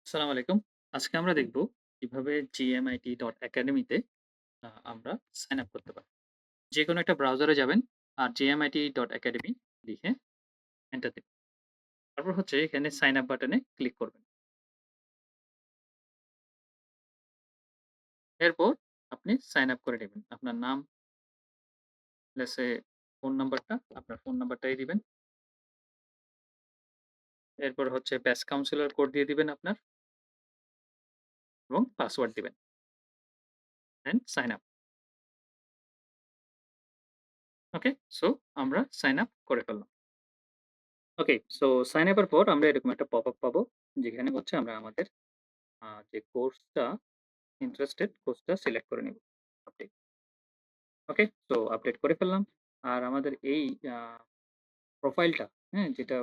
আসসালামু আলাইকুম। আজকে আমরা দেখব কিভাবে gmit.academy তে আমরা সাইন আপ করতে পারি। যেকোনো একটা ব্রাউজারে যাবেন আর gmit.academy লিখে এন্টার দিবেন। তারপর হচ্ছে এখানে সাইন আপ বাটনে ক্লিক করবেন। এরপর আপনি সাইন আপ করে নিবেন। আপনার নাম, লেটস সে ফোন নাম্বারটা, আপনার ফোন নাম্বারটাই দিবেন। এরপর হচ্ছে ব্যাচ কাউন্সিলর কোড দিয়ে দিবেন আপনার এবং পাসওয়ার্ড দিবেন। দেন সাইন আপ। ওকে? সো আমরা সাইন আপ করে ফেললাম। ওকে, সো সাইন আপ এর পর আমরা এরকম একটা পপআপ পাবো যেখানে হচ্ছে আমরা আমাদের যে কোর্সটা ইন্টারেস্টেড কোর্সটা সিলেক্ট করে নিব। আপডেট। ওকে? তো আপডেট করে ফেললাম। আর আমাদের এই আ প্রোফাইলটা, হ্যাঁ? যেটা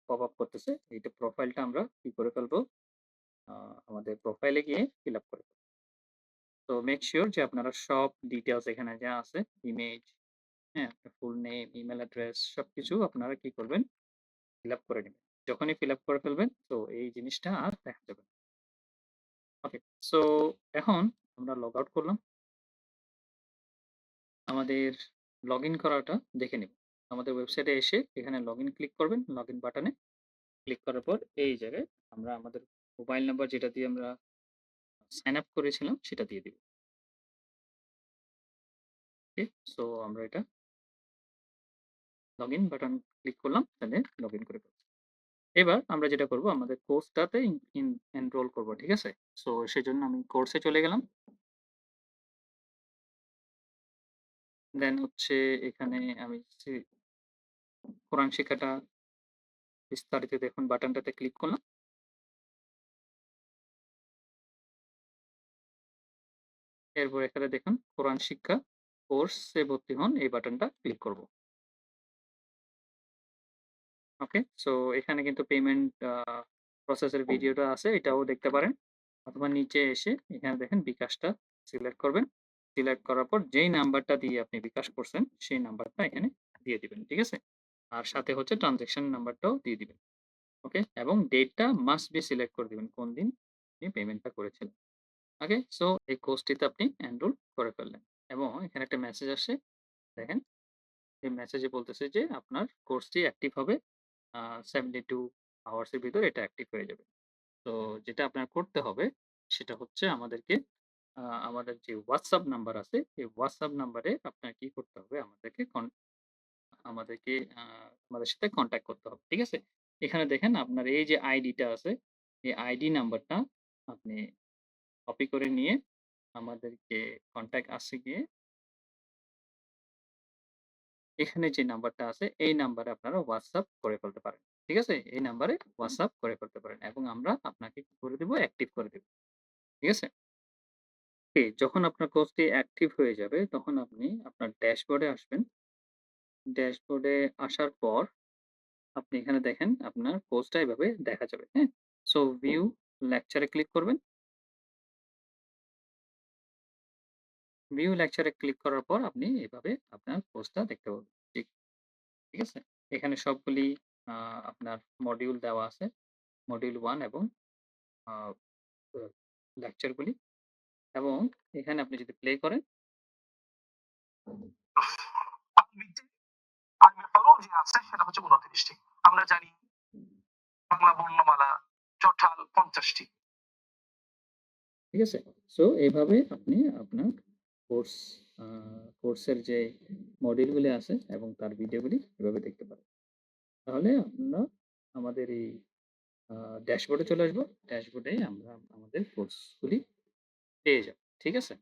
পপ আপ করতেছে, এইটা প্রোফাইলটা আমরা কি করে ফেলবো? আ আমাদের প্রোফাইলে গিয়ে ফিল আপ করে ফেলবো। তো মেক সিউর যে আপনারা সব ডিটেইলস এখানে যা আছে, ইমেজ, হ্যাঁ? আপনার ফুল নেম, ইমেইল অ্যাড্রেস সবকিছু আপনারা কি করবেন? ফিল আপ করে নিবেন। যখনই ফিল আপ করে ফেলবেন, তো এই জিনিসটা আর দেখা যাবে না। ওকে? সো এখন আমরা লগ আউট করলাম। আমাদের লগইন করাটা দেখে নিব। আমাদের ওয়েবসাইটে এসে এখানে লগইন ক্লিক করবেন। লগইন বাটনে ক্লিক করার পর এই জায়গায় আমরা আমাদের মোবাইল নাম্বার যেটা দিয়ে আমরা সাইন আপ করেছিলাম সেটা দিয়ে দিব। ওকে? সো আমরা এটা লগইন বাটন ক্লিক করলাম, তাহলে লগইন করে ফেলছি। এবার আমরা যেটা করব আমাদের কোর্সটাতে এনরোল করব। ঠিক আছে? সো সেজন্য আমি কোর্সে চলে গেলাম। দেন হচ্ছে এখানে আমি কোরআন শিক্ষাটা বিস্তারিত দেখুন বাটনটাতে ক্লিক করলাম। এরপর এখানে দেখুন কোরআন শিক্ষা কোর্সে ভর্তি হন এই বাটনটা ক্লিক করব। ওকে? সো এখানে কিন্তু পেমেন্ট প্রসেস এর ভিডিওটা আছে এটাও দেখতে পারেন। অথবা নিচে এসে এখানে দেখেন বিকাশটা সিলেক্ট করবেন। সিলেক্ট করার পর যেই নাম্বারটা দিয়ে আপনি বিকাশ করছেন সেই নাম্বারটা এখানে দিয়ে দিবেন। ঠিক আছে? আর সাথে হচ্ছে ট্রান্সেকশন নাম্বারটাও দিয়ে দিবেন। ওকে? এবং ডেটটা মাস্ট বি সিলেক্ট করে দিবেন কোন দিন আপনি পেমেন্টটা করেছিলেন। ওকে? সো এই কোর্সটিতে আপনি এনরোল করে ফেললেন। এবং এখানে একটা মেসেজ আসছে দেখেন। এই মেসেজে বলতেছে যে আপনার কোর্সটি অ্যাক্টিভ হবে 72 আওয়ার্স এর ভিতর এটা অ্যাক্টিভ হয়ে যাবে। তো যেটা আপনার করতে হবে সেটা হচ্ছে আমাদেরকে আমাদের যে WhatsApp নাম্বার আছে, এই WhatsApp নাম্বারে আপনার কি করতে হবে? আমাদেরকে আমাদের সাথে কনট্যাক্ট করতে হবে। ঠিক আছে? এখানে দেখেন আপনার এই যে আইডিটা আছে, এই আইডি নাম্বারটা আপনি কপি করে নিয়ে আমাদেরকে কনট্যাক্ট আসে গিয়ে এখানে যে নাম্বারটা আছে এই নাম্বারে আপনারা WhatsApp করে ফেলতে পারেন। ঠিক আছে? এই নাম্বারে WhatsApp করে ফেলতে পারেন এবং আমরা আপনাকে কি করে দিব? অ্যাক্টিভ করে দিব। ঠিক আছে? যখন আপনার কোর্সটি অ্যাক্টিভ হয়ে যাবে তখন আপনি আপনার ড্যাশবোর্ডে আসবেন। ড্যাশবোর্ডে আসার পর আপনি এখানে দেখেন আপনার কোর্সটা এভাবে দেখা যাবে। হ্যাঁ? সো ভিউ লেকচারে ক্লিক করবেন। ভিউ লেকচারে ক্লিক করার পর আপনি এভাবে আপনার কোর্সটা দেখতে পাবেন। ঠিক ঠিক আছে? এখানে সবগুলি আ আপনার মডিউল দেওয়া আছে। মডিউল 1 এবং আ আ লেকচারগুলি এবং এখানে আপনি যদি প্লে করেন আরবিতে আরবি হরফ যে আছে সেটা হচ্ছে ২৯ টি। আমরা জানি বাংলা বর্ণমালা টোটাল ৫০ টি। ঠিক আছে? সো এভাবে আপনি আপনার কোর্স আ কোর্সের যে মডিউলগুলি আছে এবং তার ভিডিওগুলি এভাবে দেখতে পারেন। তাহলে আমরা আমাদের এই আ ড্যাশবোর্ডে চলে আসবো। ড্যাশবোর্ডে আমরা আমাদের কোর্সগুলি পেয়ে যাব। ঠিক আছে?